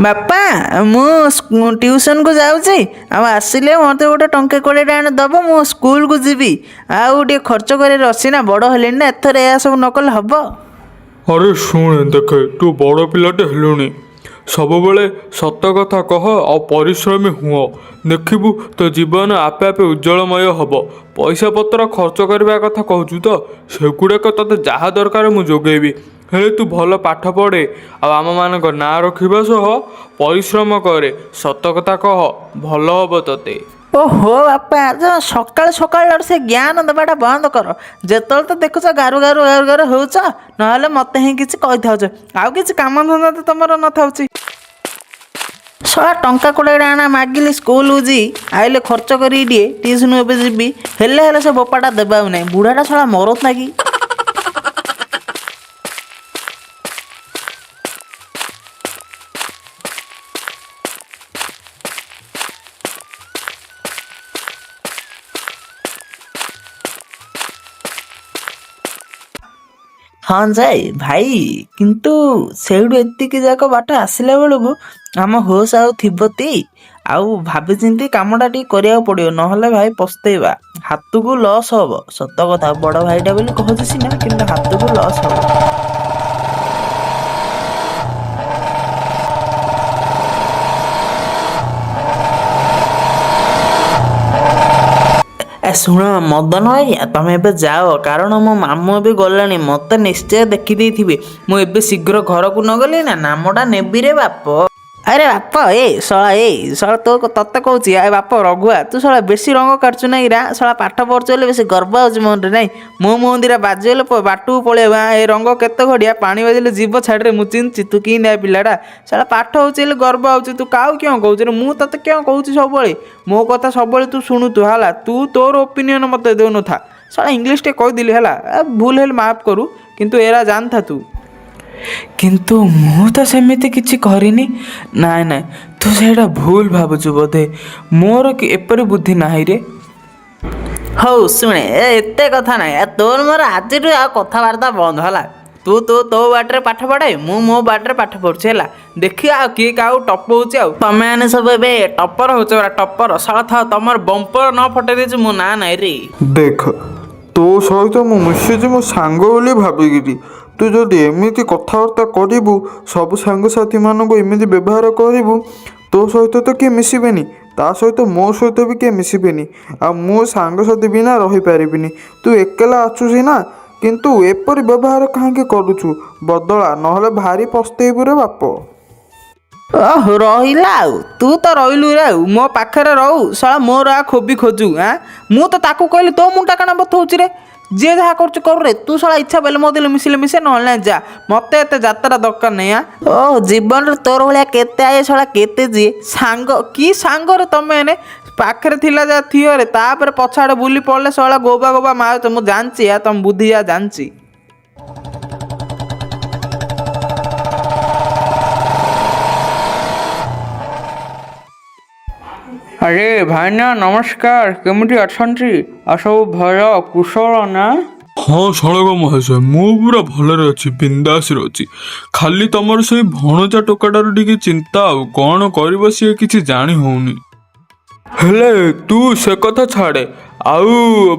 ବାପା ମୁଁ ଟ୍ୟୁସନକୁ ଯାଉଛି ଆଉ ଆସିଲେ ମୋତେ ଗୋଟେ ଟଙ୍କା 20 ଟଙ୍କା ଦେବ ମୁଁ ସ୍କୁଲକୁ ଯିବି ଆଉ ଟିକେ ଖର୍ଚ୍ଚ କରିବାର ଅଛି ନା ବଡ଼ ହେଲିଣି ନା ଏଥର ଏହା ସବୁ ନ କଲେ ହେବ। ଆରେ ଶୁଣେ ଦେଖେ ତୁ ବଡ଼ ପିଲାଟେ ହେଲୁଣି ସବୁବେଳେ ସତ କଥା କହ ଆଉ ପରିଶ୍ରମୀ ହୁଅ ଦେଖିବୁ ତୋ ଜୀବନ ଆପେ ଆପେ ଉଜ୍ଜଳମୟ ହେବ। ପଇସା ପତ୍ର ଖର୍ଚ୍ଚ କରିବା କଥା କହୁଛୁ ତ ସେଗୁଡ଼ାକ ତୋତେ ଯାହା ଦରକାର ମୁଁ ଯୋଗେଇବି। ହେଲେ ତୁ ଭଲ ପାଠ ପଢ଼େ ଆଉ ଆମମାନଙ୍କ ନାଁ ରଖିବା ସହ ପରିଶ୍ରମ କରେ ସତ କଥା କହ ଭଲ ହେବ ତୋତେ। ଓହୋ ବାପା ସକାଳୁ ସକାଳୁ ସେ ଜ୍ଞାନ ଦେବାଟା ବନ୍ଦ କର। ଯେତେବେଳେ ତ ଦେଖୁଛ ଗାରୁ ଗାରୁ ଗାରୁ ଗାରୁ ହେଉଛ ନହେଲେ ମୋତେ ହିଁ କିଛି କହିଥାଉଛ ଆଉ କିଛି କାମ ଧନ୍ଦା ତ ତମର ନଥାଉଛି। ଶଳା ଟଙ୍କା 20 ଟଙ୍କା ମାଗିଲି ସ୍କୁଲକୁ ଯିବି ଆଇଲେ ଖର୍ଚ୍ଚ କରିକି ଟିକେ ଟିଉସନ୍ ଏବେ ଯିବି ହେଲେ ସେ ବୋପାଟା ଦେବାକୁ ନାହିଁ ବୁଢ଼ାଟା ଶଳା ମରନ୍ତା କି। ହଁ ଯାଏ ଭାଇ କିନ୍ତୁ ସେଇଠୁ ଏତିକି ଯାକ ବାଟ ଆସିଲା ବେଳକୁ ଆମ ହୋସ୍ ଆଉ ଥିବ ତି ଆଉ ଭାବିଚିନ୍ତି କାମଟା ଟିକେ କରିବାକୁ ପଡ଼ିବ ନହେଲେ ଭାଇ ପସ୍ତେଇବା ହାତକୁ ଲସ୍ ହବ। ସତ କଥା ବଡ଼ ଭାଇଟା ବୋଲି କହୁଛି ସିନା କିନ୍ତୁ ହାତକୁ ଲସ୍ ହବ। ଶୁଣ ମଦନ ଭାଇ ତମେ ଏବେ ଯାଅ କାରଣ ମୋ ମାମୁଁ ଏବେ ଗଲାଣି ମୋତେ ନିଶ୍ଚୟ ଦେଖିଦେଇଥିବେ। ମୁଁ ଏବେ ଶୀଘ୍ର ଘରକୁ ନ ଗଲି ନା ନାମଟା ନେବିରେ ବାପ। ଆରେ ବାପ ଶଳା ତତେ କହୁଛି ଆରେ ବାପ ରଘୁଆ ତୁ ଶଳା ବେଶୀ ରଙ୍ଗ କାଟୁଛୁ ନାଇଁ ରା ଶଳା ପାଠ ପଢ଼ୁଛୁ ହେଲେ ବେଶୀ ଗର୍ବ ହେଉଛି ମନରେ ନାଇଁ ମୋ ମନ୍ଦିର ବାଜିଗଲେ ବାଟକୁ ପଳେଇବା ଏ ରଙ୍ଗ କେତେ ଘଡ଼ିଆ ପାଣି ବାଜିଲେ ଯିବ ଛାଡ଼ିରେ ମୁଁ ଚିହ୍ନିଛି ତୁ କି ନାଇଁ ପିଲାଟା ଶଳା ପାଠ ହେଉଛି ହେଲେ ଗର୍ବ ହେଉଛି ତୁ କାଉ କିଅଁ କହୁଛୁ ରେ ମୁଁ ତତେ କିଅଁ କହୁଛି ସବୁବେଳେ ମୋ କଥା ସବୁବେଳେ ତୁ ଶୁଣୁତୁ ହେଲା ତୁ ତୋର ଓପିନିଅନ୍ ମୋତେ ଦେଉନଥା ଶଳା ଇଂଲିଶଟେ କହିଦେଲି ହେଲା ଭୁଲ ହେଲେ ମାଫ୍ କରୁ କିନ୍ତୁ ଏରା ଜାଣିଥା ତୁ। କିନ୍ତୁ ମୁଁ ତ ସେମିତି କିଛି କରିନି। ନାଇଁ ନାଇଁ ତୁ ସେଇଟା ଭୁଲ ଭାବୁଛୁ ବୋଧେ ମୋର ଏପରି ବୁଦ୍ଧି ନାହିଁ ରେ। ହଉ ଶୁଣେ ଏତେ କଥା ନାହିଁ ତୋର ମୋର ଆଜିଠୁ ଆଉ କଥାବାର୍ତ୍ତା ବନ୍ଦ ହେଲା ତୁ ତୋ ବାଟରେ ପାଠ ପଢ଼େ ମୁଁ ମୋ ବାଟରେ ପାଠ ପଢ଼ୁଛି ହେଲା ଦେଖିବା ଆଉ କିଏ କାହାକୁ ଟପଉଛି ଆଉ ତମେ ମାନେ ସବୁ ଏବେ ଟପର ହଉଛ ଟପର ଶଳା ଥାଉ ତମର ବମ୍ପର ନ ଫଟେଇ ଦେଇଛୁ ମୋ ନାଁ ନାହିଁ ରେ। ଦେଖ ତୋ ସହିତ ମୁଁ ମିଶିଛି ମୋ ସାଙ୍ଗ ବୋଲି ଭାବିକିରି ତୁ ଯଦି ଏମିତି କଥାବାର୍ତ୍ତା କରିବୁ ସବୁ ସାଙ୍ଗସାଥିମାନଙ୍କୁ ଏମିତି ବ୍ୟବହାର କରିବୁ ତୋ ସହିତ ତ କିଏ ମିଶିବେନି ତା ସହିତ ମୋ ସହିତ ବି କିଏ ମିଶିବେନି ଆଉ ମୋ ସାଙ୍ଗସାଥି ବିନା ରହିପାରିବିନି। ତୁ ଏକଲା ଆସୁଛି ନା କିନ୍ତୁ ଏପରି ବ୍ୟବହାର କାହିଁକି କରୁଛୁ ବଦଳା ନହେଲେ ଭାରି ପସ୍ତେଇବୁ ରେ ବାପ। ଓହୋ ରହିଲା ଆଉ ତୁ ତ ରହିଲୁ ରେ ଆଉ ମୋ ପାଖରେ ରହୁ ଶଳା ମୋର ଖୋବି ଖୋଜୁ ମୁଁ ତ ତାକୁ କହିଲି ତୋ ମୁଣ୍ଡଟା କାଣା ବଥଉଛି ରେ ଯିଏ ଯାହା କରୁଛୁ କରୁରେ ତୁ ଶଳା ଇଚ୍ଛା ବୋଇଲେ ମୋ ଦେଲେ ମିଶିଲେ ମିଶେ ନହେଲେ ନାହିଁ ଯା ମୋତେ ଏତେ ଯାତ୍ରା ଦରକାର ନାହିଁ ଓ ଜୀବନରେ ତୋର ଭଳିଆ କେତେ ଆଏ ଶଳା କେତେ ଯିଏ ସାଙ୍ଗ କି ସାଙ୍ଗରେ ତମେ ଏନେ ପାଖରେ ଥିଲା ଯାହା ଥିଅରେ ତାପରେ ପଛ ଆଡ଼େ ବୁଲି ପଡ଼ିଲେ ଶଳା ଗୋବା ଗୋବା ମାରୁଛ ମୁଁ ଜାଣିଛି ତମ ବୁଦ୍ଧି ଯାହା ଜାଣିଛି। ଆରେ ଭାଇନା ନମସ୍କାର କେମିତି ଅଛନ୍ତି ଆଉ ସବୁ ଭଲ କୁଶଳ ନା? ହଁ ଷୋଳକ ମହାଶୟ ମୁଁ ପୁରା ଭଲରେ ଅଛି ବିନ୍ଦାସରେ ଅଛି ଖାଲି ତମର ସେଇ ଭଣଜା ଟୋକାଟାର ଟିକେ ଚିନ୍ତା ଆଉ କ'ଣ କରିବ ସିଏ କିଛି ଜାଣି ହଉନି। ହେଲେ ତୁ ସେ କଥା ଛାଡ଼େ ଆଉ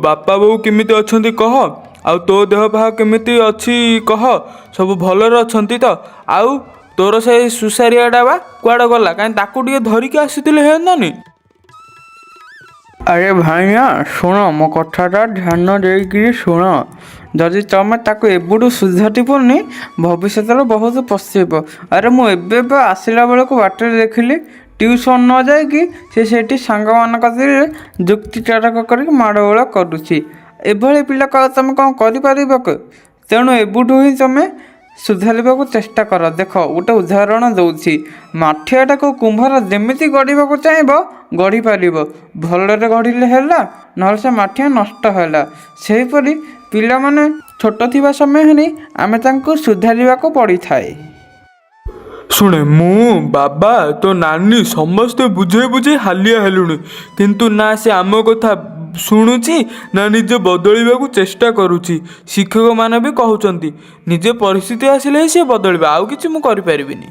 ବାପା ବୋଉ କେମିତି ଅଛନ୍ତି କହ ଆଉ ତୋ ଦେହ ପାହ କେମିତି ଅଛି କହ ସବୁ ଭଲରେ ଅଛନ୍ତି ତ ଆଉ ତୋର ସେଇ ସୁସାରିଆଟା ବା କୁଆଡ଼େ ଗଲା କାହିଁ ତାକୁ ଟିକେ ଧରିକି ଆସିଥିଲେ ହେନ୍ତାନି। ଆରେ ଭାଇନା ଶୁଣ ମୋ କଥାଟା ଧ୍ୟାନ ଦେଇକିରି ଶୁଣ ଯଦି ତମେ ତାକୁ ଏବେଠୁ ସୁଧାରିବନି ଭବିଷ୍ୟତରେ ବହୁତ ପସ୍ତେଇବ। ଆରେ ମୁଁ ଏବେ ଆସିଲା ବେଳକୁ ବାଟରେ ଦେଖିଲି ଟ୍ୟୁସନ୍ ନ ଯାଇକି ସେ ସେଇଠି ସାଙ୍ଗମାନଙ୍କ କତିରେ ଯୁକ୍ତିତର୍କ କରିକି ମାଡ଼ଗୋଳ କରୁଛି। ଏଭଳି ପିଲା ତମେ କ'ଣ କରିପାରିବ କି? ତେଣୁ ଏବେଠୁ ହିଁ ତମେ ସୁଧାରିବାକୁ ଚେଷ୍ଟା କର। ଦେଖ ଗୋଟେ ଉଦାହରଣ ଦେଉଛି ମାଠିଆଟାକୁ କୁମ୍ଭାର ଯେମିତି ଗଢ଼ିବାକୁ ଚାହିଁବ ଗଢ଼ିପାରିବ ଭଲରେ ଗଢ଼ିଲେ ହେଲା ନହେଲେ ସେ ମାଠିଆ ନଷ୍ଟ ହେଲା। ସେହିପରି ପିଲାମାନେ ଛୋଟ ଥିବା ସମୟରେ ଆମେ ତାଙ୍କୁ ସୁଧାରିବାକୁ ପଡ଼ିଥାଏ। ଶୁଣେ ମୁଁ ବାବା ତୋ ନାନୀ ସମସ୍ତେ ବୁଝେଇ ବୁଝେଇ ହାଲିଆ ହେଲୁଣି କିନ୍ତୁ ନା ସେ ଆମ କଥା ଶୁଣୁଛି ନା ନିଜେ ବଦଳିବାକୁ ଚେଷ୍ଟା କରୁଛି। ଶିକ୍ଷକମାନେ ବି କହୁଛନ୍ତି ନିଜେ ପରିସ୍ଥିତି ଆସିଲେ ହିଁ ସିଏ ବଦଳିବ ଆଉ କିଛି ମୁଁ କରିପାରିବିନି।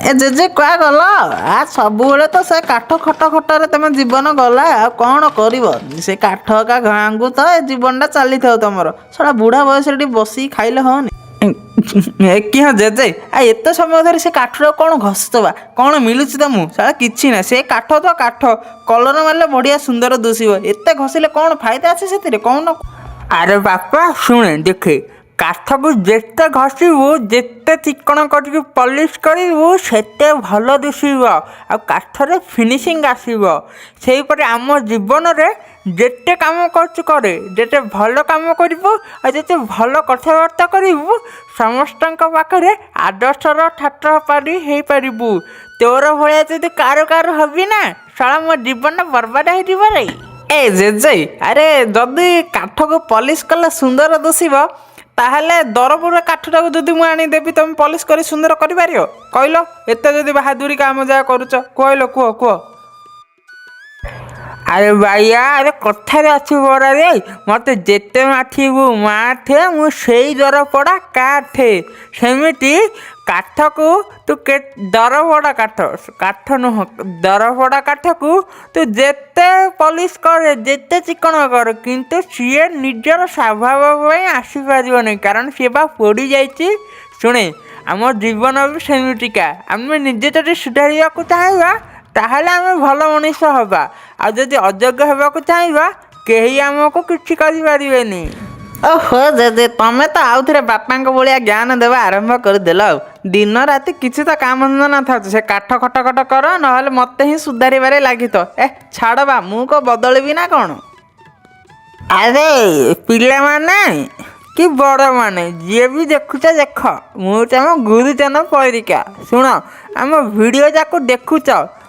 ଏ ଜେଜେ କୁଆ ଗଲ? ସବୁବେଳେ ତ ସେ କାଠ ଖଟ ଖଟରେ ତମେ ଜୀବନ ଗଲା, ଆଉ କ'ଣ କରିବ? ସେ କାଠ ଏକା ଗାଁକୁ ତ ଏ ଜୀବନଟା ଚାଲିଥାଉ ତମର। ସେଟା ବୁଢ଼ା ବୟସରେ ଟିକେ ବସିକି ଖାଇଲେ ହଉନି? କି ହଁ ଜେଜେ, ଏତେ ସମୟ ଧରି ସେ କାଠଟାକୁ କ'ଣ ଘଷୁଥିବା? କ'ଣ ମିଳୁଛି ତମକୁ? ସେଟା କିଛି ନାହିଁ, ସେ କାଠ ତ କାଠ, କଲର ମାରିଲେ ବଢ଼ିଆ ସୁନ୍ଦର ଦିଶିବ। ଏତେ ଘଷିଲେ କ'ଣ ଫାଇଦା ଅଛି ସେଥିରେ କହୁନ? ଆରେ ବାପା ଶୁଣେ ଦେଖେ, କାଠକୁ ଯେତେ ଘଷିବୁ, ଯେତେ ଚିକ୍କଣ କରିକି ପଲିସ୍ କରିବୁ, ସେତେ ଭଲ ଦିଶିବ ଆଉ କାଠରେ ଫିନିସିଂ ଆସିବ। ସେହିପରି ଆମ ଜୀବନରେ ଯେତେ କାମ କରୁଛୁ କରେ, ଯେତେ ଭଲ କାମ କରିବୁ ଆଉ ଯେତେ ଭଲ କଥାବାର୍ତ୍ତା କରିବୁ, ସମସ୍ତଙ୍କ ପାଖରେ ଆଦର୍ଶର ଛାତ୍ର ପାରି ହେଇପାରିବୁ। ତୋର ଭଳିଆ ଯଦି କାରୁ ହବି ନା, ଶଳା ମୋ ଜୀବନଟା ବର୍ବାଦ ହେଇଯିବ ରେ। ଏ ଜେଜେ, ଆରେ ଯଦି କାଠକୁ ପଲିସ୍ କଲେ ସୁନ୍ଦର ଦିଶିବ, ତାହେଲେ ଦରପୁର କାଠଟାକୁ ଯଦି ମୁଁ ଆଣିଦେବି, ତମେ ପଲିସ୍ କରି ସୁନ୍ଦର କରିପାରିବ କହିଲ? ଏତେ ଯଦି ବାହାଦୁରୀ କାମ ଯାହା କରୁଛ, କହିଲ କୁହ। ଆରେ ବାଇଆ, ଆରେ କଥାରେ ଅଛି ବରାରେ, ମୋତେ ଯେତେ ମାଠିବୁ ମାଠେ, ମୁଁ ସେଇ ଦରପଡ଼ା କାଠେ। ସେମିତି କାଠକୁ ତୁ ଦରପଡ଼ା କାଠ ନୁହଁ, ଦରପଡ଼ା କାଠକୁ ତୁ ଯେତେ ପଲିସ୍ କରେ, ଯେତେ ଚିକ୍କଣ କର, କିନ୍ତୁ ସିଏ ନିଜର ସ୍ୱଭାବ ପାଇଁ ଆସିପାରିବନି, କାରଣ ସିଏ ବା ପୋଡ଼ି ଯାଇଛି। ଶୁଣେ, ଆମ ଜୀବନ ବି ସେମିତିକା। ଆମେ ନିଜେ ଯଦି ସୁଧାରିବାକୁ ଚାହିଁବା, ତାହେଲେ ଆମେ ଭଲ ମଣିଷ ହେବା, ଆଉ ଯଦି ଅଯୋଗ୍ୟ ହେବାକୁ ଚାହିଁବା, କେହି ଆମକୁ କିଛି କରିପାରିବେନି। ଓହୋ ଜେଜେ, ତମେ ତ ଆଉଥରେ ବାପାଙ୍କ ଭଳିଆ ଜ୍ଞାନ ଦେବା ଆରମ୍ଭ କରିଦେଲ ଆଉ। ଦିନ ରାତି କିଛି ତ କାମ ଧନ୍ଦା ନଥାଉଛି, ସେ କାଠ ଖଟ କର, ନହେଲେ ମୋତେ ହିଁ ସୁଧାରିବାରେ ଲାଗିତ। ଛାଡ଼ ବା, ମୁଁ କ'ଣ ବଦଳିବି ନା କ'ଣ? ଆରେ ପିଲାମାନେ କି ବଡ଼ମାନେ, ଯିଏ ବି ଦେଖୁଛ ଦେଖ, ମୁଁ ତମ ଗୁରୁଜନ ପରିକା। ଶୁଣ, ଆମ ଭିଡ଼ିଓ ଯାକୁ ଦେଖୁଛ,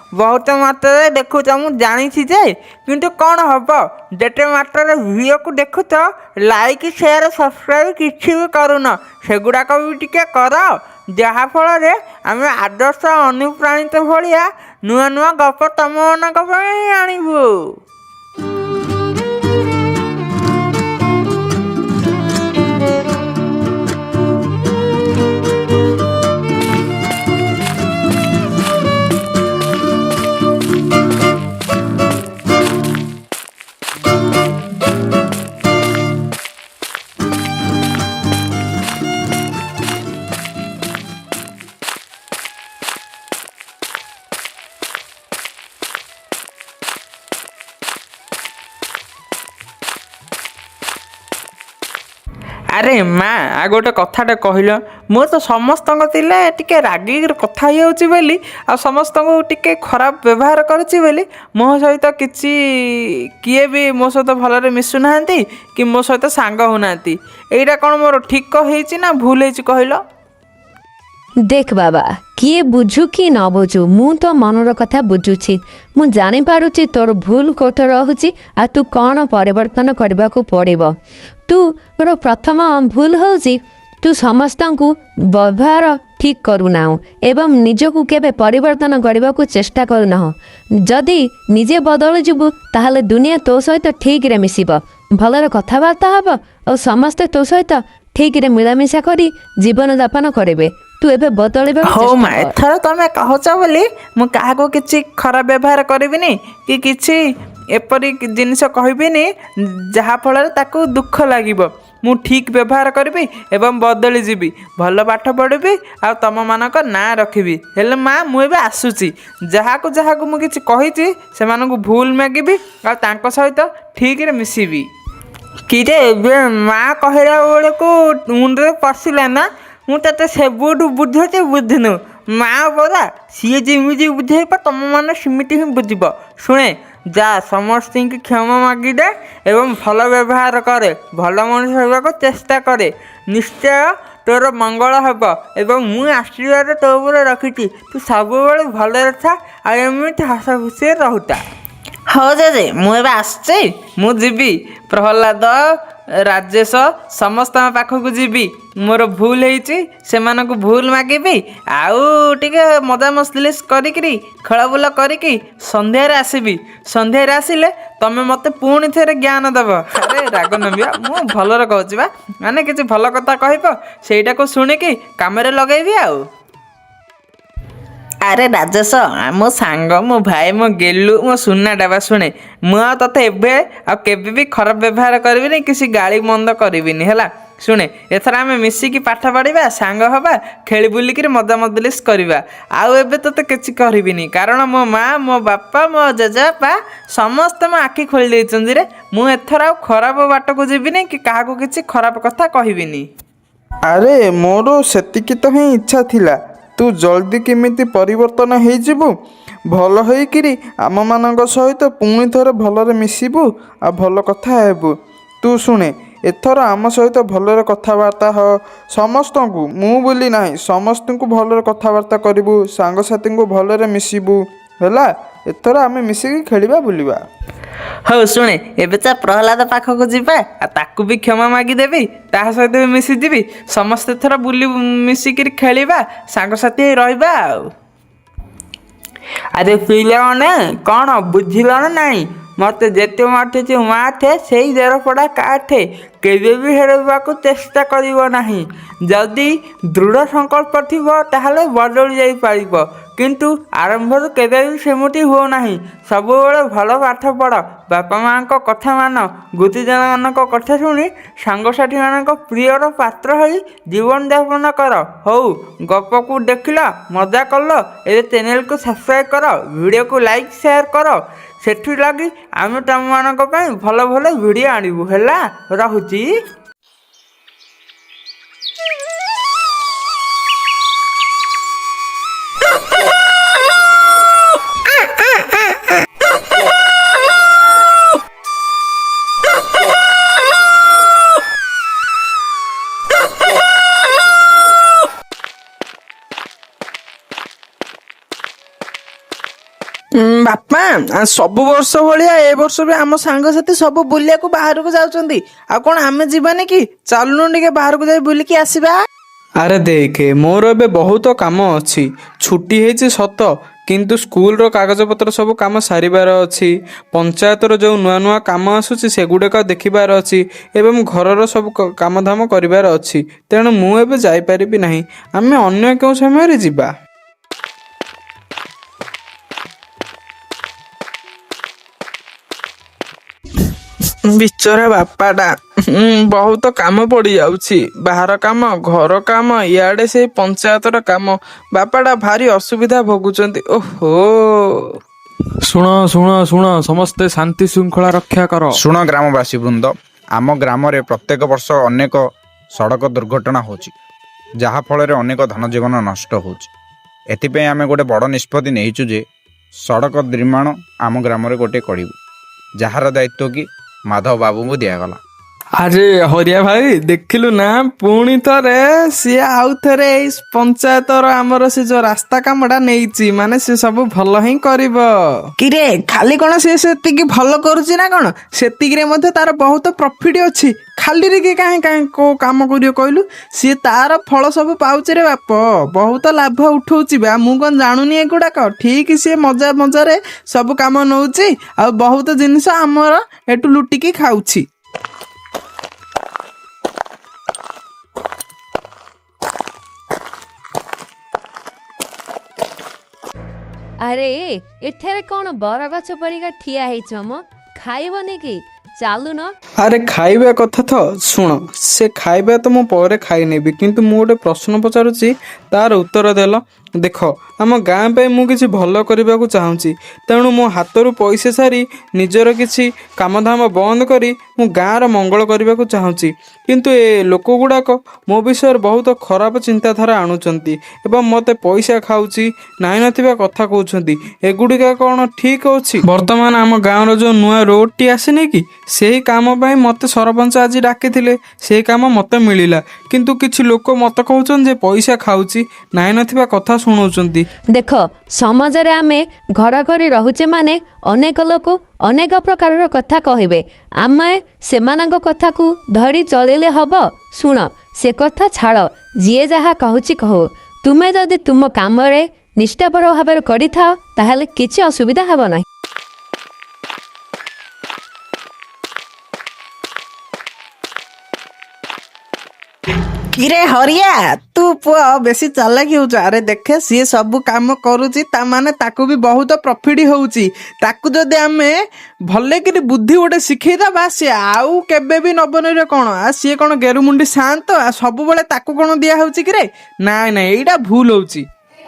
ବହୁତ ମାତ୍ରାରେ ଦେଖୁଛ, ମୁଁ ଜାଣିଛି ଯେ, କିନ୍ତୁ କ'ଣ ହେବ, ଯେତେ ମାତ୍ରାରେ ଭିଡ଼ିଓକୁ ଦେଖୁଛ, ଲାଇକ୍ ସେୟାର ସବସ୍କ୍ରାଇବ୍ କିଛି ବି କରୁନ, ସେଗୁଡ଼ାକ ବି ଟିକେ କର, ଯାହାଫଳରେ ଆମେ ଆଦର୍ଶ ଅନୁପ୍ରାଣିତ ଭଳିଆ ନୂଆ ଗପ ତମମାନଙ୍କ ପାଇଁ ଆଣିବୁ। ଆରେ ମା, ଗୋଟେ କଥାଟେ କହିଲ, ମୁଁ ତ ସମସ୍ତଙ୍କ ଥିଲେ ଟିକେ ରାଗିକି କଥା ହେଇଯାଉଛି ବୋଲି, ଆଉ ସମସ୍ତଙ୍କୁ ଟିକେ ଖରାପ ବ୍ୟବହାର କରୁଛି ବୋଲି, ମୋ ସହିତ କିଏ ବି ମୋ ସହିତ ଭଲରେ ମିଶୁନାହାନ୍ତି କି ମୋ ସହିତ ସାଙ୍ଗ ହେଉନାହାନ୍ତି। ଏଇଟା କ'ଣ ମୋର ଠିକ୍ ହେଇଛି ନା ଭୁଲ ହେଇଛି କହିଲ? देख बाबा, किए बुझु कि न बुझु, मु तो मनर कथा बुझुछि। मु जानि पारुछि तोर भूल कोठ रहुछि आ तू कौन परिवर्तन करबा को पड़िबो। तोर प्रथम भूल होछि तू समस्त को व्यवहार ठीक करूना एवं निजकू केबे परिवर्तन करबा को चेष्टा करूना। जदि निजे बदल जिबु ताहले दुनिया तो सहित ठीक रे मिसिबो, भलर कथबार्ता हबो और समस्ते तो सहित ठीक रे मिलामिशा करी जीवन यापन करेबे। तू एबे बदलिबा हो मा, एथर तमे कहछ बोली मु काहाको किछि खराब व्यवहार करबिनी कि किछि एपरि जिनिस कहबिनी जहा फଳରେ ताकू दुख लागिबो। मु ठीक व्यवहार करबी एवं बदली जीवी, भल पाठ पढ़ी आ तम मानक ना रखी। हेले माँ मु एबे आसुची, जहाको जहाको मु किछि कहिछि सेमानकु भूल मागिबी आ तांको सहित ठीक रे मिसिबी। किरे एबे माँ कहला बेलको मुंडरे पसिला ना, मु तते सेबुठु बुझुचे बुझिनु। माँ बोला सी जमी बुझेब तुम मैंने सेमती ही बुझब। शुणे जा समस्त की क्षमा मागिदे एवं भल व्यवहार करे, भल मनुष्य होगा चेष्टा करे, निश्चय तोर मंगल हम। एवं मुझे आशीर्वाद तो ऊपर रखी, तू सब भल था आमती हस खुशी रहूता। हाँ जे मुझे आसची, मुझी प्रहलाद राजेश समस्त पाखक जीवी, मोर भूल से भूल मागिबी आउ टिके मजा मस्ती करी खेल बुल करी संध्यारे आसबी। संध्यारे आसिले तमें मत पुणी थे ज्ञान देव। अरे राग नबिया, मु भलर कहूँ बा, माने किसी भल कथा कह सेटा को शुणिकी काम लगेबी। आउ ଆରେ ରାଜେଶ ମୋ ସାଙ୍ଗ ମୋ ଭାଇ ମୋ ଗେଲୁ ମୋ ସୁନାଟା ବା ଶୁଣେ ମୁଁ ଆଉ ତତେ ଏବେ ଆଉ କେବେ ବି ଖରାପ ବ୍ୟବହାର କରିବିନି କିଛି ଗାଳି ମନ୍ଦ କରିବିନି ହେଲା। ଶୁଣେ ଏଥର ଆମେ ମିଶିକି ପାଠ ପଢ଼ିବା ସାଙ୍ଗ ହବା ଖେଳି ବୁଲିକିରି ମଜା ମଜଲିସ୍ କରିବା। ଆଉ ଏବେ ତତେ କିଛି କରିବିନି କାରଣ ମୋ ମା ମୋ ବାପା ମୋ ଜେଜେବାପା ସମସ୍ତେ ମୋ ଆଖି ଖୋଲି ଦେଇଛନ୍ତି ରେ। ମୁଁ ଏଥର ଆଉ ଖରାପ ବାଟକୁ ଯିବିନି କି କାହାକୁ କିଛି ଖରାପ କଥା କହିବିନି। ଆରେ ମୋର ସେତିକି ତ ହିଁ ଇଚ୍ଛା ଥିଲା ତୁ ଜଲ୍ଦି କେମିତି ପରିବର୍ତ୍ତନ ହେଇଯିବୁ, ଭଲ ହେଇକିରି ଆମମାନଙ୍କ ସହିତ ପୁଣି ଥରେ ଭଲରେ ମିଶିବୁ ଆଉ ଭଲ କଥା ହେବୁ। ତୁ ଶୁଣେ ଏଥର ଆମ ସହିତ ଭଲରେ କଥାବାର୍ତ୍ତା ହ, ସମସ୍ତଙ୍କୁ ମୁଁ ବୋଲି ନାହିଁ ସମସ୍ତଙ୍କୁ ଭଲରେ କଥାବାର୍ତ୍ତା କରିବୁ, ସାଙ୍ଗସାଥୀଙ୍କୁ ଭଲରେ ମିଶିବୁ ହେଲା। ଏଥର ଆମେ ମିଶିକି ଖେଳିବା ବୁଲିବା। ହଉ ଶୁଣେ ଏବେ ଚା ପ୍ରହ୍ଲାଦ ପାଖକୁ ଯିବା ଆଉ ତାକୁ ବି କ୍ଷମା ମାଗିଦେବି ତା ସହିତ ବି ମିଶିଯିବି ସମସ୍ତେ ଥର ବୁଲି ମିଶିକିରି ଖେଳିବା ସାଙ୍ଗସାଥି ହେଇ ରହିବା ଆଉ। ଆରେ ପିଲାମାନେ କ'ଣ ବୁଝିଲ ନା ନାଇଁ ମୋତେ ଯେତେ ମାଠିଛି ମାଠେ ସେଇ ଦେରପଡ଼ା କାଠେ କେବେ ବି ହେରେଇବାକୁ ଚେଷ୍ଟା କରିବ ନାହିଁ। ଯଦି ଦୃଢ଼ ସଂକଳ୍ପ ଥିବ ତାହେଲେ ବଦଳି ଯାଇପାରିବ କିନ୍ତୁ ଆରମ୍ଭରୁ କେବେ ବି ସେମିତି ହୁଅ ନାହିଁ। ସବୁବେଳେ ଭଲ ପାଠ ପଢ଼, ବାପା ମାଆଙ୍କ କଥା ମାନ, ଗୁରୁଜନମାନଙ୍କ କଥା ଶୁଣି ସାଙ୍ଗସାଥିମାନଙ୍କ ପ୍ରିୟର ପାତ୍ର ହୋଇ ଜୀବନଯାପନ କର। ହଉ ଗପକୁ ଦେଖିଲ ମଜା କଲ, ଏବେ ଚ୍ୟାନେଲକୁ ସବସ୍କ୍ରାଇବ୍ କର, ଭିଡ଼ିଓକୁ ଲାଇକ୍ ସେୟାର କର, ସେଥିଲାଗି ଆମେ ତୁମମାନଙ୍କ ପାଇଁ ଭଲ ଭଲ ଭିଡ଼ିଓ ଆଣିବୁ ହେଲା। ରହୁଛି। ବାପା ସବୁ ବର୍ଷ ଭଳିଆ ଏ ବର୍ଷ ବି ଆମ ସାଙ୍ଗସାଥି ସବୁ ବୁଲିବାକୁ ବାହାରକୁ ଯାଉଛନ୍ତି, ଆଉ କ'ଣ ଆମେ ଯିବାନି କି? ଚାଲୁନୁ ଟିକେ ବାହାରକୁ ଯାଇ ବୁଲିକି ଆସିବା। ଆରେ ଦେଖେ ମୋର ଏବେ ବହୁତ କାମ ଅଛି, ଛୁଟି ହେଇଛି ସତ କିନ୍ତୁ ସ୍କୁଲର କାଗଜପତ୍ର ସବୁ କାମ ସାରିବାର ଅଛି, ପଞ୍ଚାୟତର ଯେଉଁ ନୂଆ ନୂଆ କାମ ଆସୁଛି ସେଗୁଡ଼ିକ ଦେଖିବାର ଅଛି ଏବଂ ଘରର ସବୁ କାମଧାମ କରିବାର ଅଛି। ତେଣୁ ମୁଁ ଏବେ ଯାଇପାରିବି ନାହିଁ, ଆମେ ଅନ୍ୟ କେଉଁ ସମୟରେ ଯିବା। ବିଚରା ବାପାଟା ବହୁତ କାମ ପଡ଼ିଯାଉଛି, ବାହାର କାମ, ଘର କାମ, ଇଆଡ଼େ ସେଇ ପଞ୍ଚାୟତର କାମ। ବାପାଟା ଭାରି ଅସୁବିଧା ଭୋଗୁଛନ୍ତି। ଓହୋ ଶୁଣ ଶୁଣ ଶୁଣ ସମସ୍ତେ ଶାନ୍ତି ଶୃଙ୍ଖଳା ରକ୍ଷା କର। ଶୁଣ ଗ୍ରାମବାସୀ ବୃନ୍ଦ, ଆମ ଗ୍ରାମରେ ପ୍ରତ୍ୟେକ ବର୍ଷ ଅନେକ ସଡ଼କ ଦୁର୍ଘଟଣା ହେଉଛି, ଯାହାଫଳରେ ଅନେକ ଧନଜୀବନ ନଷ୍ଟ ହେଉଛି। ଏଥିପାଇଁ ଆମେ ଗୋଟେ ବଡ଼ ନିଷ୍ପତ୍ତି ନେଇଛୁ ଯେ ସଡ଼କ ନିର୍ମାଣ ଆମ ଗ୍ରାମରେ ଗୋଟେ କରିବୁ, ଯାହାର ଦାୟିତ୍ୱ କି ମାଧବ ବାବୁଙ୍କୁ ଦିଆଗଲା। ଆରେ ହରିଆ ଭାଇ ଦେଖିଲୁ ନା ପୁଣି ଥରେ ସିଏ ଆଉ ଥରେ ଏଇ ପଞ୍ଚାୟତର ଆମର ସେ ଯୋଉ ରାସ୍ତା କାମଟା ନେଇଛି, ମାନେ ସେ ସବୁ ଭଲ ହିଁ କରିବ। କିରେ ଖାଲି କ'ଣ ସିଏ ସେତିକି ଭଲ କରୁଛି ନା କ'ଣ? ସେତିକିରେ ମଧ୍ୟ ତାର ବହୁତ ପ୍ରଫିଟ୍ ଅଛି। ଖାଲିରେ କି କାହିଁ କୋଉ କାମ କରିବ କହିଲୁ? ସିଏ ତାର ଫଳ ସବୁ ପାଉଛି ରେ ବାପ, ବହୁତ ଲାଭ ଉଠଉଛି ବା। ମୁଁ କ'ଣ ଜାଣୁନି ଏଗୁଡ଼ାକ? ଠିକ୍ ସିଏ ମଜା ମଜାରେ ସବୁ କାମ ନଉଛି ଆଉ ବହୁତ ଜିନିଷ ଆମର ଏଠୁ ଲୁଟିକି ଖାଉଛି। ଆରେ ଏଠାରେ କ'ଣ ବରଗଛ ପରିକା ଠିଆ ହେଇଛ ମ? ଖାଇବନି କି? ଚାଲୁନ। ଆରେ ଖାଇବା କଥା ତ ଶୁଣ, ସେ ଖାଇବା ତ ମୁଁ ପରେ ଖାଇନେବି କିନ୍ତୁ ମୁଁ ଗୋଟେ ପ୍ରଶ୍ନ ପଚାରୁଛି ତାର ଉତ୍ତର ଦେଲ। ଦେଖ ଆମ ଗାଁ ପାଇଁ ମୁଁ କିଛି ଭଲ କରିବାକୁ ଚାହୁଁଛି, ତେଣୁ ମୋ ହାତରୁ ପଇସା ସାରି ନିଜର କିଛି କାମଧାମ ବନ୍ଦ କରି ମୁଁ ଗାଁର ମଙ୍ଗଳ କରିବାକୁ ଚାହୁଁଛି, କିନ୍ତୁ ଏ ଲୋକ ଗୁଡ଼ାକ ମୋ ବିଷୟରେ ବହୁତ ଖରାପ ଚିନ୍ତାଧାରା ଆଣୁଛନ୍ତି ଏବଂ ମୋତେ ପଇସା ଖାଉଛି ନାହିଁ ନଥିବା କଥା କହୁଛନ୍ତି। ଏଗୁଡ଼ିକ କ'ଣ ଠିକ୍ ଅଛି? ବର୍ତ୍ତମାନ ଆମ ଗାଁର ଯେଉଁ ନୂଆ ରୋଡ଼ଟି ଆସିନି କି, ସେହି କାମ ପାଇଁ ମୋତେ ସରପଞ୍ଚ ଆଜି ଡାକିଥିଲେ, ସେହି କାମ ମୋତେ ମିଳିଲା, କିନ୍ତୁ କିଛି ଲୋକ ମୋତେ କହୁଛନ୍ତି ଯେ ପଇସା ଖାଉଛି, ନାହିଁ ନଥିବା କଥା ଶୁଣାଉଛନ୍ତି। ଦେଖ ସମାଜରେ ଆମେ ଘର କରି ରହୁଛେ ମାନେ ଅନେକ ଲୋକ ଅନେକ ପ୍ରକାରର କଥା କହିବେ, ଆମେ ସେମାନଙ୍କ କଥାକୁ ଧରି ଚଳିଲେ ହବ? ଶୁଣ ସେ କଥା ଛାଡ଼, ଯିଏ ଯାହା କହୁଛି କହୁ, ତୁମେ ଯଦି ତୁମ କାମରେ ନିଷ୍ଠାପର ଭାବରେ କରିଥାଅ ତାହେଲେ କିଛି ଅସୁବିଧା ହେବ ନାହିଁ। କିରେ ହରିଆ ତୁ ପୁଅ ବେଶୀ ଚାଲାକି ହଉଛୁ। ଆରେ ଦେଖେ ସିଏ ସବୁ କାମ କରୁଛି ତା ମାନେ ତାକୁ ବି ବହୁତ ପ୍ରଫିଟ୍ ହଉଛି। ତାକୁ ଯଦି ଆମେ ଭଲକିରି ବୁଦ୍ଧି ଗୋଟେ ଶିଖେଇଦବା ସିଏ ଆଉ କେବେ ବି ନବନରେ କଣ ସିଏ କଣ ଗେରୁମୁଣ୍ଡି ଶାନ୍ତ ସବୁବେଳେ ତାକୁ କଣ ଦିଆ ହଉଛି କିରେ? ନାଇଁ ନାଇଁ ଏଇଟା ଭୁଲ ହଉଛି।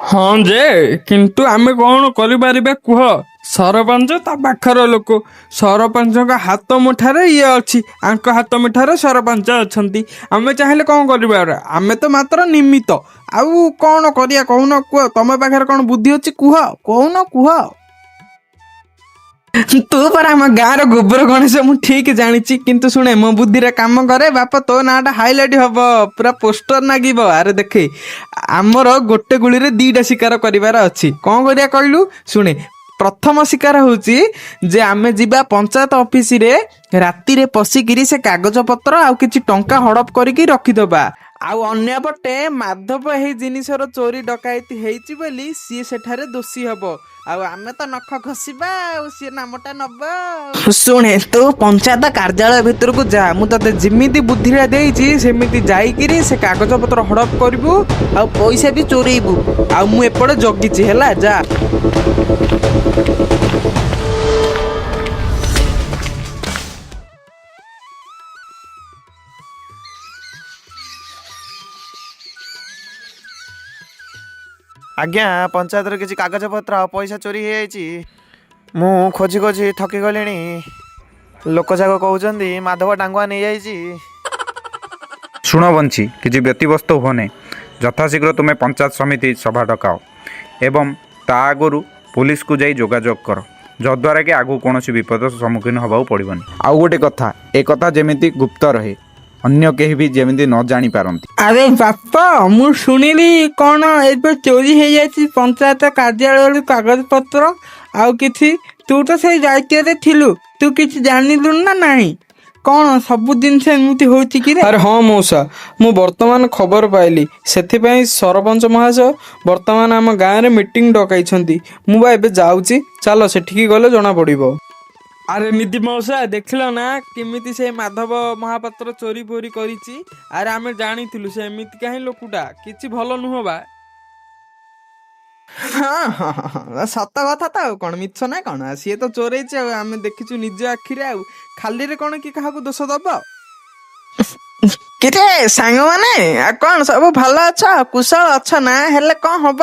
ହଁ ଯେ କିନ୍ତୁ ଆମେ କ'ଣ କରିପାରିବା କୁହ? ସରପଞ୍ଚ ତା ପାଖର ଲୋକ, ସରପଞ୍ଚଙ୍କ ହାତ ମୁଠାରେ ଇଏ ଅଛି, ଆଙ୍କ ହାତ ମୁଠାରେ ସରପଞ୍ଚ ଅଛନ୍ତି। ଆମେ ଚାହିଁଲେ କ'ଣ କରିବା? ଆମେ ତ ମାତ୍ର ନିମିତ୍ତ। ଆଉ କ'ଣ କରିବା କହୁନ କୁହ? ତମ ପାଖରେ କ'ଣ ବୁଦ୍ଧି ଅଛି କୁହ, କହୁନ କୁହ। ତୁ ପରା ଆମ ଗାଁର ଗୋବର ଗଣେଶ, ମୁଁ ଠିକ ଜାଣିଛି। କିନ୍ତୁ ଶୁଣେ ମୋ ବୁଦ୍ଧିରେ କାମ କରେ ବାପ, ତୋ ନାଁଟା ହାଇଲାଇଟ୍ ହବ, ପୁରା ପୋଷ୍ଟର ଲାଗିବ। ଆରେ ଦେଖେ ଆମର ଗୋଟେ ଗୁଳିରେ ଦିଟା ଶିକାର କରିବାର ଅଛି। କ'ଣ କରିବା କହିଲୁ? ଶୁଣେ ପ୍ରଥମ ଶିକାର ହଉଛି ଯେ ଆମେ ଯିବା ପଞ୍ଚାୟତ ଅଫିସରେ ରାତିରେ ପଶିକିରି ସେ କାଗଜପତ୍ର ଆଉ କିଛି ଟଙ୍କା ହଡପ କରିକି ରଖିଦବା। ଆଉ ଅନ୍ୟପଟେ ମାଧବ ଏହି ଜିନିଷର ଚୋରି ଡକାୟତି ହେଇଛି ବୋଲି ସିଏ ସେଠାରେ ଦୋଷୀ ହବ। ଆଉ ଆମେ ତ ନଖ ଘଷିବା ଆଉ ସିଏ ନାମଟା ନବ। ଶୁଣେ ତୁ ପଞ୍ଚାୟତ କାର୍ଯ୍ୟାଳୟ ଭିତରକୁ ଯା, ମୁଁ ତତେ ଯେମିତି ବୁଦ୍ଧିଟା ଦେଇଛି ସେମିତି ଯାଇକିରି ସେ କାଗଜପତ୍ର ହଡପ କରିବୁ ଆଉ ପଇସା ବି ଚୋରେଇବୁ। ଆଉ ମୁଁ ଏପଟେ ଜଗିଛି ହେଲା, ଯା। ଆଜ୍ଞା ପଞ୍ଚାୟତର କିଛି କାଗଜପତ୍ର ଆଉ ପଇସା ଚୋରି ହେଇଯାଇଛି। ମୁଁ ଖୋଜି ଖୋଜି ଥକି ଗଲିଣି। ଲୋକଯାକ କହୁଛନ୍ତି ମାଧବ ଟାଙ୍ଗୁଆ ନେଇଯାଇଛି। ଶୁଣ ବଞ୍ଚି, କିଛି ବ୍ୟତିବ୍ୟସ୍ତ ହୁଅନି। ଯଥାଶୀଘ୍ର ତୁମେ ପଞ୍ଚାୟତ ସମିତି ସଭା ଡକାଅ ଏବଂ ତା ଆଗରୁ ପୁଲିସକୁ ଯାଇ ଯୋଗାଯୋଗ କର, ଯଦ୍ୱାରା କି ଆଗକୁ କୌଣସି ବିପଦର ସମ୍ମୁଖୀନ ହେବାକୁ ପଡ଼ିବନି। ଆଉ ଗୋଟେ କଥା, ଏ କଥା ଯେମିତି ଗୁପ୍ତ ରହେ, ଅନ୍ୟ କେହି ବି ଯେମିତି ନ ଜାଣିପାରନ୍ତି। ଆରେ ବାପ, ମୁଁ ଶୁଣିଲି କ'ଣ ଏବେ ଚୋରି ହେଇଯାଇଛି ପଞ୍ଚାୟତ କାର୍ଯ୍ୟାଳୟରୁ କାଗଜପତ୍ର ଆଉ କିଛି। ତୁ ତ ସେଇ ଦାୟିତ୍ୱରେ ଥିଲୁ, ତୁ କିଛି ଜାଣିଲୁ ନା ନାହିଁ? କ'ଣ ସବୁ ଜିନିଷ ଏମିତି ହେଉଛି କି? ଆରେ ହଁ ମଉସା, ମୁଁ ବର୍ତ୍ତମାନ ଖବର ପାଇଲି। ସେଥିପାଇଁ ସରପଞ୍ଚ ମହାଶୟ ବର୍ତ୍ତମାନ ଆମ ଗାଁରେ ମିଟିଂ ଡକାଇଛନ୍ତି। ମୁଁ ବା ଏବେ ଯାଉଛି, ଚାଲ ସେଠିକି ଗଲେ ଜଣାପଡ଼ିବ। ଆରେ ନିଧି ମଉସା ଦେଖିଲ ନା କେମିତି ସେ ମାଧବ ମହାପାତ୍ର ଚୋରି ଫୋରି କରିଛି? ଆରେ ଆମେ ଜାଣିଥିଲୁ ସେ ଏମିତି କାହିଁ ଲୋକଟା, କିଛି ଭଲ ନୁହଁ ବା। ହଁ ହଁ ହଁ ସତ କଥା ତ, ଆଉ କ'ଣ ମିଛ ନା କ'ଣ? ସିଏ ତ ଚୋରେଇଛି ଆଉ ଆମେ ଦେଖିଛୁ ନିଜ ଆଖିରେ, ଆଉ ଖାଲିରେ କ'ଣ କି କାହାକୁ ଦୋଷ ଦବ? କିରେ ସାଙ୍ଗମାନେ, ଆଉ କ'ଣ ସବୁ ଭଲ ଅଛ, କୁଶଳ ଅଛ ନା? ହେଲେ କ'ଣ ହବ,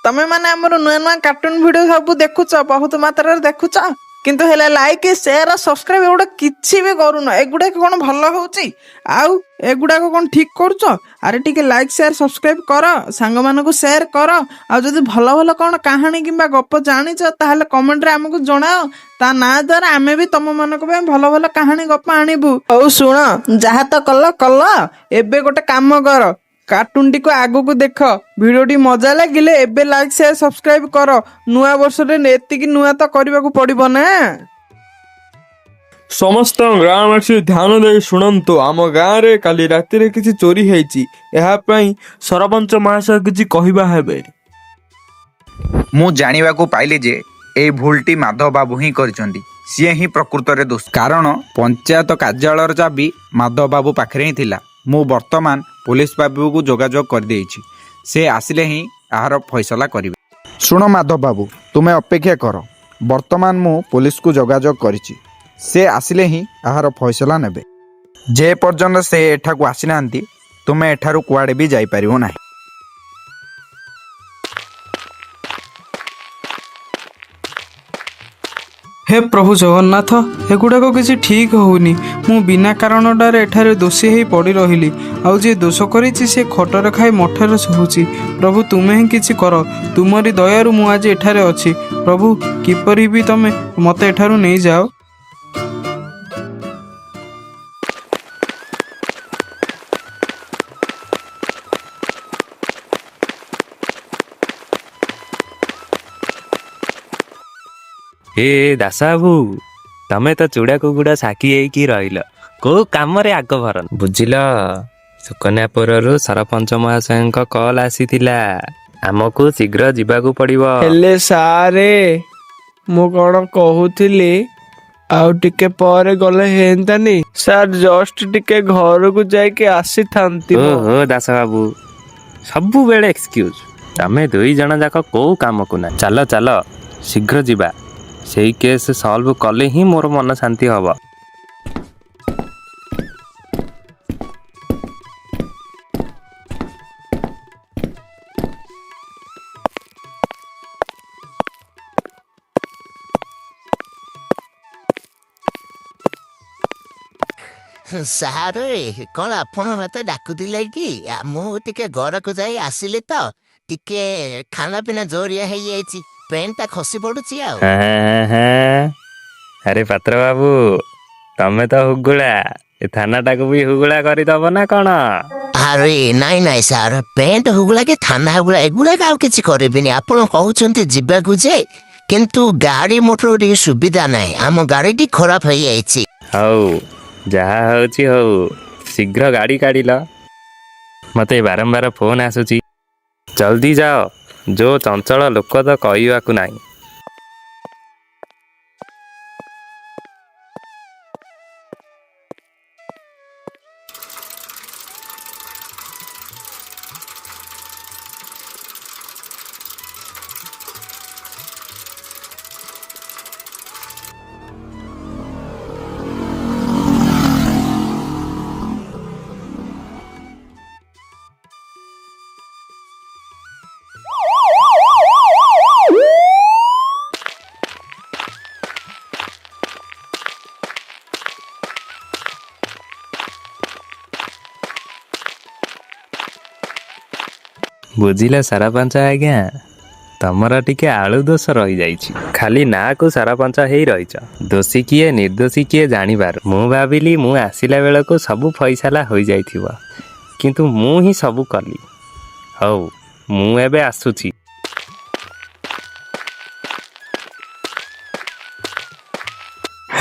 ତମେ ମାନେ ଆମର ନୂଆ ନୂଆ କାର୍ଟୁନ ଭିଡିଓ ସବୁ ଦେଖୁଛ, ବହୁତ ମାତ୍ରାରେ ଦେଖୁଛ, କିନ୍ତୁ ହେଲେ ଲାଇକ୍ ସେୟାର ସବସ୍କ୍ରାଇବ ଏଗୁଡ଼ା କିଛି ବି କରୁନ। ଏଗୁଡ଼ାକ କ'ଣ ଭଲ ହଉଛି? ଆଉ ଏଗୁଡ଼ାକ କ'ଣ ଠିକ କରୁଛ? ଆରେ ଟିକେ ଲାଇକ୍ ସେୟାର ସବସ୍କ୍ରାଇବ କର, ସାଙ୍ଗମାନଙ୍କୁ ସେୟାର କର। ଆଉ ଯଦି ଭଲ ଭଲ କ'ଣ କାହାଣୀ କିମ୍ବା ଗପ ଜାଣିଛ ତାହେଲେ କମେଣ୍ଟରେ ଆମକୁ ଜଣାଅ। ତା ନା ଦ୍ୱାରା ଆମେ ବି ତମମାନଙ୍କ ପାଇଁ ଭଲ ଭଲ କାହାଣୀ ଗପ ଆଣିବୁ। ହଉ ଶୁଣ, ଯାହା ତ କଲ କଲ, ଏବେ ଗୋଟେ କାମ କର, କାର୍ଟୁନଟିକୁ ଆଗକୁ ଦେଖ। ଭିଡ଼ିଓଟି ମଜା ଲାଗିଲେ ଏବେ ଲାଇକ୍ ସେୟାର ସବସ୍କ୍ରାଇବ କର। ନୂଆ ବର୍ଷରେ ଏତିକି ନୂଆ ତ କରିବାକୁ ପଡ଼ିବ ନା। ସମସ୍ତ ଗାଁବାସୀ ଧ୍ୟାନ ଦେଇ ଶୁଣନ୍ତୁ, ଆମ ଗାଁରେ କାଲି ରାତିରେ କିଛି ଚୋରି ହେଇଛି। ଏହା ପାଇଁ ସରପଞ୍ଚ ମହାଶୟ କିଛି କହିବା ହେବେ। ମୁଁ ଜାଣିବାକୁ ପାଇଲି ଯେ ଏଇ ଭୁଲଟି ମାଧବ ବାବୁ ହିଁ କରିଛନ୍ତି। ସିଏ ହିଁ ପ୍ରକୃତରେ ଦୋଷ, କାରଣ ପଞ୍ଚାୟତ କାର୍ଯ୍ୟାଳୟର ଚାବି ମାଧବ ବାବୁ ପାଖରେ ହିଁ ଥିଲା। ମୁଁ ବର୍ତ୍ତମାନ ପୋଲିସ ବାବୁକୁ ଯୋଗାଯୋଗ କରିଦେଇଛି, ସେ ଆସିଲେ ହିଁ ଏହାର ଫଇସଲା କରିବେ। ଶୁଣ ମାଧବ ବାବୁ, ତୁମେ ଅପେକ୍ଷା କର, ବର୍ତ୍ତମାନ ମୁଁ ପୋଲିସକୁ ଯୋଗାଯୋଗ କରିଛି, ସେ ଆସିଲେ ହିଁ ଏହାର ଫଇସଲା ନେବେ। ଯେ ପର୍ଯ୍ୟନ୍ତ ସେ ଏଠାକୁ ଆସିନାହାନ୍ତି ତୁମେ ଏଠାରୁ କୁଆଡ଼େ ବି ଯାଇପାରିବ ନାହିଁ। ହେ ପ୍ରଭୁ ଜଗନ୍ନାଥ, ଏଗୁଡ଼ାକ କିଛି ଠିକ୍ ହଉନି। ମୁଁ ବିନା କାରଣଟାରେ ଏଠାରେ ଦୋଷୀ ହେଇ ପଡ଼ି ରହିଲି। ଆଉ ଯିଏ ଦୋଷ କରିଛି ସେ ଖଟରେ ଖାଇ ମଠରେ ଶୋଉଛି। ପ୍ରଭୁ ତୁମେ ହିଁ କିଛି କର, ତୁମରି ଦୟାରୁ ମୁଁ ଆଜି ଏଠାରେ ଅଛି। ପ୍ରଭୁ କିପରି ବି ତମେ ମୋତେ ଏଠାରୁ ନେଇଯାଅ। ଏ ଦାସବାବୁ, ତମେ ତ ଚୁଡ଼ା କୁକୁଡ଼ା ସାକ୍ଷୀ ହେଇକି ରହିଲ, କୋଉ କାମରେ ଆଗ ଭର ବୁଝିଲ। ସୁକନ୍ୟାପୁରରୁ ସରପଞ୍ଚ ମହାଶୟଙ୍କ କଲ୍ ଆସିଥିଲା, ଆମକୁ ଶୀଘ୍ର ଯିବାକୁ ପଡ଼ିବ। ହେଲେ ସାରେ, ମୁଁ କ'ଣ କହୁଥିଲି, ଆଉ ଟିକେ ପରେ ଗଲେ ହେନ୍ତାନି ସାର୍, ଜଷ୍ଟ ଟିକେ ଘରକୁ ଯାଇକି ଆସିଥାନ୍ତି। ଓହୋ ଦାସ ବାବୁ, ସବୁବେଳେ ଏକ୍ସକ୍ୟୁଜ। ତମେ ଦୁଇ ଜଣ ଯାକ କୋଉ କାମକୁ ନା। ଚାଲ ଚାଲ ଶୀଘ୍ର ଯିବା, ସେଇ କେସ୍ ସଲ୍ଭ କଲେ ହିଁ ମୋର ମନ ଶାନ୍ତି ହବ। ସାର୍ କ'ଣ ଆପଣ ମୋତେ ଡାକୁଥିଲେ କି? ମୁଁ ଟିକେ ଘରକୁ ଯାଇ ଆସିଲି ତ, ଟିକେ ଖାନା ପିନା ଜୋରିଆ ହେଇଯାଇଛି, ପେଣ୍ଟଟା ଖସି ପଡୁଛି ଆଉ। ଆରେ ପାତ୍ର ବାବୁ, ତମେ ତ ହୁଗୁଳା, ଏ ଥାନାଟାକୁ ବି ହୁଗୁଳା କରିଦବ ନା କଣ? ଆରେ ନାଇଁ ନାଇଁ ସାର୍, ପେଣ୍ଟ ହୁଗୁଳା କି ଥାନା ହୁଗୁଳା ଏଗୁଡ଼ାକ ଆଉ କିଛି କରିବିନି। ଆପଣ କହୁଛନ୍ତି ଯିବାକୁ ଯେ, କିନ୍ତୁ ଗାଡ଼ି ମୋଟର ଟିକେ ସୁବିଧା ନାହିଁ, ଆମ ଗାଡ଼ିଟି ଖରାପ ହେଇଯାଇଛି। ହଉ, ଯାହା ହଉଛି ହଉ, ଶୀଘ୍ର ଗାଡ଼ି କାଢ଼ିଲ। ମତେ ବାରମ୍ବାର ଫୋନ୍ ଆସୁଛି, ଜଲ୍ଦି ଯାଅ। ଯୋଉ ଚଞ୍ଚଳ ଲୋକ ତ କହିବାକୁ ନାହିଁ। ବୁଝିଲ ସରପଞ୍ଚ ଆଜ୍ଞା, ତମର ଟିକେ ଆଳୁ ଦୋଷ ରହିଯାଇଛି। ଖାଲି ନାଁକୁ ସରପଞ୍ଚ ହେଇ ରହିଛ, ଦୋଷୀ କିଏ ନିର୍ଦ୍ଦୋଷୀ କିଏ ଜାଣିପାରୁ। ମୁଁ ଭାବିଲି ମୁଁ ଆସିଲା ବେଳକୁ ସବୁ ଫଇସାଲା ହୋଇଯାଇଥିବ, କିନ୍ତୁ ମୁଁ ହିଁ ସବୁ କଲି। ହଉ, ମୁଁ ଏବେ ଆସୁଛି।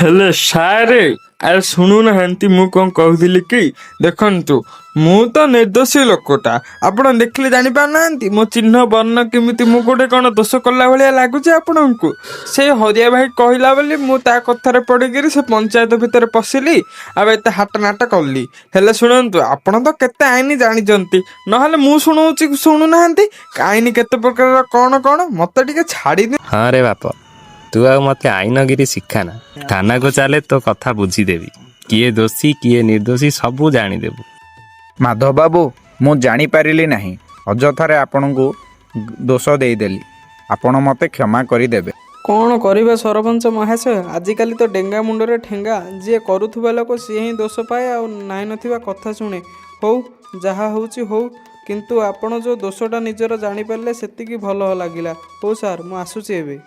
ହେଲେ ସାରେ, ଆରେ ଶୁଣୁନାହାନ୍ତି ମୁଁ କ'ଣ କହୁଥିଲି କି? ଦେଖନ୍ତୁ, ମୁଁ ତ ନିର୍ଦ୍ଦୋଷୀ ଲୋକଟା, ଆପଣ ଦେଖିଲେ ଜାଣିପାରୁନାହାନ୍ତି ମୋ ଚିହ୍ନ ବର୍ଣ୍ଣ କେମିତି? ମୁଁ ଗୋଟେ କ'ଣ ଦୋଷ କଲା ଭଳିଆ ଲାଗୁଛି ଆପଣଙ୍କୁ? ସେଇ ହରିଆ ଭାଇ କହିଲା ବୋଲି ମୁଁ ତା କଥାରେ ପଡ଼ିକିରି ସେ ପଞ୍ଚାୟତ ଭିତରେ ପଶିଲି, ଆଉ ଏତେ ହାଟ ନାଟ କଲି। ହେଲେ ଶୁଣନ୍ତୁ, ଆପଣ ତ କେତେ ଆଇନ ଜାଣିଛନ୍ତି, ନହେଲେ ମୁଁ ଶୁଣୁନାହାନ୍ତି ଆଇନ କେତେ ପ୍ରକାରର କ'ଣ କ'ଣ, ମତେ ଟିକେ ଛାଡ଼ିଦି। ହଁ ରେ ବାପ, ତୁ ଆଉ ମତେ ଆଇନଗିରି ଶିଖାନା। ଥାନାକୁ ଚାଲେ, ତୋ କଥା ବୁଝିଦେବି। କିଏ ଦୋଷୀ କିଏ ନିର୍ଦ୍ଦୋଷୀ ସବୁ ଜାଣିଦେବୁ। ମାଧବ ବାବୁ, ମୁଁ ଜାଣିପାରିଲି ନାହିଁ, ଅଯଥାରେ ଆପଣଙ୍କୁ ଦୋଷ ଦେଇଦେଲି, ଆପଣ ମୋତେ କ୍ଷମା କରିଦେବେ। କ'ଣ କରିବା ସରପଞ୍ଚ ମହାଶୟ, ଆଜିକାଲି ତ ଡେଙ୍ଗା ମୁଣ୍ଡରେ ଠେଙ୍ଗା, ଯିଏ କରୁଥିବା ଲୋକ ସିଏ ହିଁ ଦୋଷ ପାଏ ଆଉ ନାଇଁ ନଥିବା କଥା ଶୁଣେ। ହଉ, ଯାହା ହେଉଛି ହଉ, କିନ୍ତୁ ଆପଣ ଯେଉଁ ଦୋଷଟା ନିଜର ଜାଣିପାରିଲେ ସେତିକି ଭଲ ଲାଗିଲା। ହଉ ସାର୍, ମୁଁ ଆସୁଛି ଏବେ।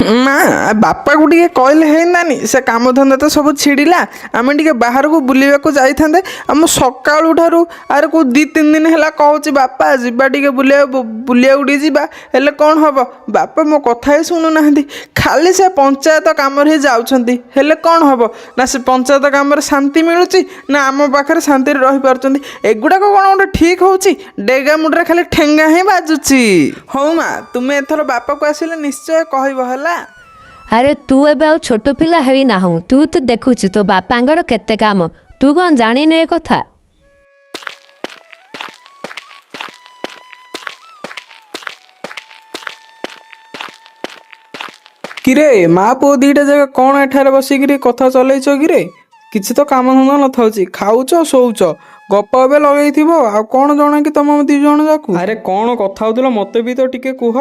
ମା, ବାପାକୁ ଟିକେ କହିଲେ ହେଇନାନି, ସେ କାମଧନ୍ଦା ତ ସବୁ ଛିଡ଼ିଲା, ଆମେ ଟିକେ ବାହାରକୁ ବୁଲିବାକୁ ଯାଇଥାନ୍ତେ। ଆମ ସକାଳୁ ଠାରୁ ଆରେ କେଉଁ 2-3 ଦିନ ହେଲା କହୁଛି ବାପା ଯିବା ଟିକେ ବୁଲିବାକୁ ଟିକେ ଯିବା, ହେଲେ କ'ଣ ହେବ, ବାପା ମୋ କଥା ହିଁ ଶୁଣୁନାହାନ୍ତି। ଖାଲି ସେ ପଞ୍ଚାୟତ କାମରେ ହିଁ ଯାଉଛନ୍ତି, ହେଲେ କ'ଣ ହେବ ନା, ସେ ପଞ୍ଚାୟତ କାମରେ ଶାନ୍ତି ମିଳୁଛି ନା ଆମ ପାଖରେ ଶାନ୍ତିରେ ରହିପାରୁଛନ୍ତି? ଏଗୁଡ଼ାକ କ'ଣ ଗୋଟେ ଠିକ୍ ହେଉଛି? ଡେଗା ମୁଣ୍ଡରେ ଖାଲି ଠେଙ୍ଗା ହିଁ ବାଜୁଛି। ହଉ ମା, ତୁମେ ଏଥର ବାପାକୁ ଆସିଲେ ନିଶ୍ଚୟ କହିବ ହେଲା। ଆରେ ତୁ ଏବେ ଆଉ ଛୋଟ ପିଲା ହେଇନାହୁଁ, ତୁ ତ ଦେଖୁଛୁ ତୋ ବାପାଙ୍କର କେତେ କାମ, ତୁ କ'ଣ ଜାଣିନେ ଏ କଥା? କିରେ ମା ପୁଅ ଦିଟା ଯାକ କ'ଣ ଏଠାରେ ବସିକିରି କଥା ଚଲେଇଛ କିରେ? କିଛି ତ କାମ ଧନ୍ଦା ନଥାଉଛି, ଖାଉଛ ଶୋଉଛ, ଗପ ଏବେ ଲଗେଇଥିବ, ଆଉ କ'ଣ ଜଣା କି ତମ 2 ଜଣ ଯାକୁ? ଆରେ କ'ଣ କଥା ହଉଥିଲ, ମତେ ବି ତ ଟିକେ କୁହ।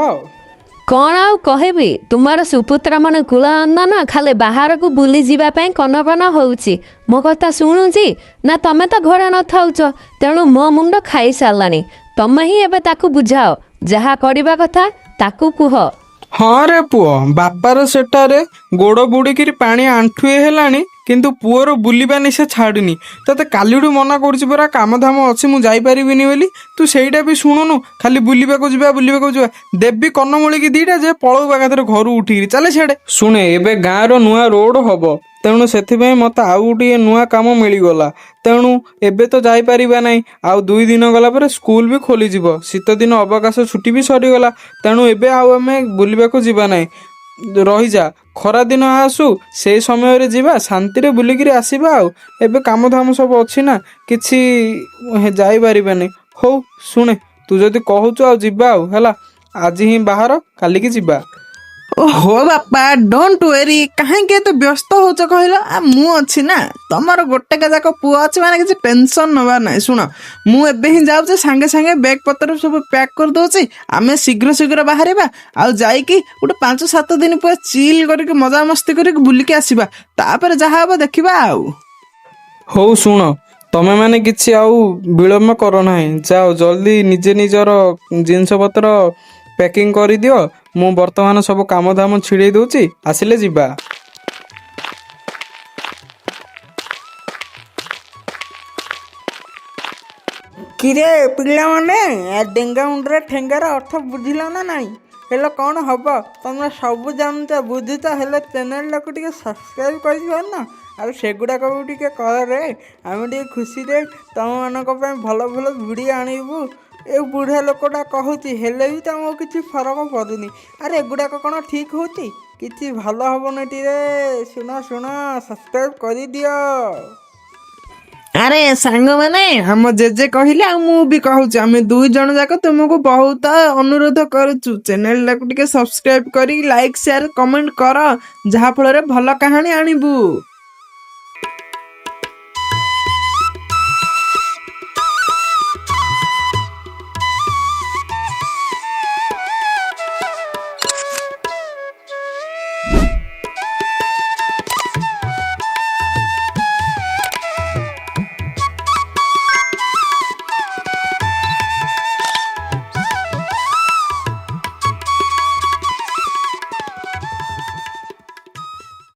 କ'ଣ ଆଉ କହିବି, ତୁମର ସୁପୁତ୍ର ମାନେ କୁଳ ନା ଖାଲି ବାହାରକୁ ବୁଲି ଯିବା ପାଇଁ କନପନ ହେଉଛି। ମୋ କଥା ଶୁଣୁଛି ନା ତମେ ତ ଘରେ ନଥାଉଛ, ତେଣୁ ମୋ ମୁଣ୍ଡ ଖାଇସାରିଲାଣି। ତମେ ହିଁ ଏବେ ତାକୁ ବୁଝାଅ, ଯାହା କରିବା କଥା ତାକୁ କୁହ। ହଁ ରେ ପୁଅ, ବାପାର ସେଠାରେ ଗୋଡ଼ ବୁଡ଼ିକିରି ପାଣି ଆଣ୍ଠୁଏ ହେଲାଣି, କିନ୍ତୁ ପୁଅର ବୁଲିବା ନିଶା ଛାଡ଼ୁନି। ତତେ କାଲିଠୁ ମନା କରୁଛି ପରା, କାମଧାମ ଅଛି ମୁଁ ଯାଇପାରିବିନି ବୋଲି, ତୁ ସେଇଟା ବି ଶୁଣୁନୁ, ଖାଲି ବୁଲିବାକୁ ଯିବା। ଦେବି କର୍ଣ୍ଣମୂଳିକି 2ଟା ଯେ ପଳଉ ଏକାଥରେ ଘରୁ ଉଠିକିରି, ଚାଲେ ସିଆଡ଼େ। ଶୁଣେ, ଏବେ ଗାଁର ନୂଆ ରୋଡ଼ ହବ, ତେଣୁ ସେଥିପାଇଁ ମୋତେ ଆଉ ଗୋଟିଏ ନୂଆ କାମ ମିଳିଗଲା। ତେଣୁ ଏବେ ତ ଯାଇପାରିବା ନାହିଁ। ଆଉ 2 ଦିନ ଗଲା ପରେ ସ୍କୁଲ ବି ଖୋଲିଯିବ, ଶୀତଦିନ ଅବକାଶ ଛୁଟି ବି ସରିଗଲା। ତେଣୁ ଏବେ ଆଉ ଆମେ ବୁଲିବାକୁ ଯିବା ନାହିଁ। ରହିଯା, ଖରାଦିନ ଆସୁ, ସେଇ ସମୟରେ ଯିବା, ଶାନ୍ତିରେ ବୁଲିକିରି ଆସିବା। ଆଉ ଏବେ କାମଧାମ ସବୁ ଅଛି ନା, କିଛି ଯାଇପାରିବାନି। ହଉ ଶୁଣେ, ତୁ ଯଦି କହୁଛୁ ଆଉ ଯିବା ଆଉ ହେଲା, ଆଜି ହିଁ ବାହାର, କାଲିକି ଯିବା। ଓହୋ ବାପା, ଡୋଣ୍ଟ ୱେରି, କାହିଁକି ଏତେ ବ୍ୟସ୍ତ ହଉଛ କହିଲ? ମୁଁ ଅଛି ନା। ତମର ଗୋଟେକା ଯାକ ପୁଅ ଅଛି ମାନେ କିଛି ଟେନସନ୍ ନେବାର ନାହିଁ। ଶୁଣ, ମୁଁ ଏବେ ହିଁ ଯାଉଛି, ସାଙ୍ଗେ ସାଙ୍ଗେ ବ୍ୟାଗ୍ ପତ୍ର ସବୁ ପ୍ୟାକ୍ କରିଦେଉଛି। ଆମେ ଶୀଘ୍ର ଶୀଘ୍ର ବାହାରିବା, ଆଉ ଯାଇକି ଗୋଟେ 5-7 ଦିନ ପୁରା ଚିଲ୍ କରିକି ମଜାମସ୍ତି କରିକି ବୁଲିକି ଆସିବା। ତାପରେ ଯାହା ହବ ଦେଖିବା ଆଉ। ହଉ ଶୁଣ, ତମେମାନେ କିଛି ଆଉ ବିଳମ୍ବ କର ନାହିଁ, ଯାଅ ଜଲ୍ଦି ନିଜେ ନିଜର ଜିନିଷପତ୍ର ପ୍ୟାକିଂ କରିଦିଅ। ମୁଁ ବର୍ତ୍ତମାନ ସବୁ କାମଧାମ ଛିଡ଼େଇ ଦେଉଛି, ଆସିଲେ ଯିବା। କିରେ ପିଲାମାନେ, ଡେଙ୍ଗା ମୁଣ୍ଡରେ ଠେଙ୍ଗାର ଅର୍ଥ ବୁଝିଲ ନା ନାହିଁ? ହେଲେ କ'ଣ ହବ? ତମେ ସବୁ ଜାଣୁଛ, ବୁଝୁଛ, ହେଲେ ଚ୍ୟାନେଲଟାକୁ ଟିକେ ସବସ୍କ୍ରାଇବ୍ କରିପାରୁନ? ଆଉ ସେଗୁଡ଼ାକ ବି ଟିକେ କରେ, ଆମେ ଟିକେ ଖୁସିରେ ତମମାନଙ୍କ ପାଇଁ ଭଲ ଭଲ ଭିଡ଼ିଓ ଆଣିବୁ। ଏ ବୁଢ଼ା ଲୋକଟା କହୁଛି, ହେଲେ ବି ତମକୁ କିଛି ଫରକ ପଡ଼ୁନି। ଆରେ ଏଗୁଡ଼ାକ କ'ଣ ଠିକ୍ ହେଉଛି? କିଛି ଭଲ ହବନି ଟିକେ। ଶୁଣ ଶୁଣ, ସବସ୍କ୍ରାଇବ୍ କରିଦିଅ। ଆରେ ସାଙ୍ଗମାନେ, ଆମ ଜେଜେ କହିଲେ ଆଉ ମୁଁ ବି କହୁଛି, ଆମେ 2 ଜଣ ଯାକ ତୁମକୁ ବହୁତ ଅନୁରୋଧ କରୁଛୁ, ଚ୍ୟାନେଲଟାକୁ ଟିକେ ସବସ୍କ୍ରାଇବ୍ କରି ଲାଇକ୍, ସେୟାର, କମେଣ୍ଟ କର, ଯାହାଫଳରେ ଭଲ କାହାଣୀ ଆଣିବୁ।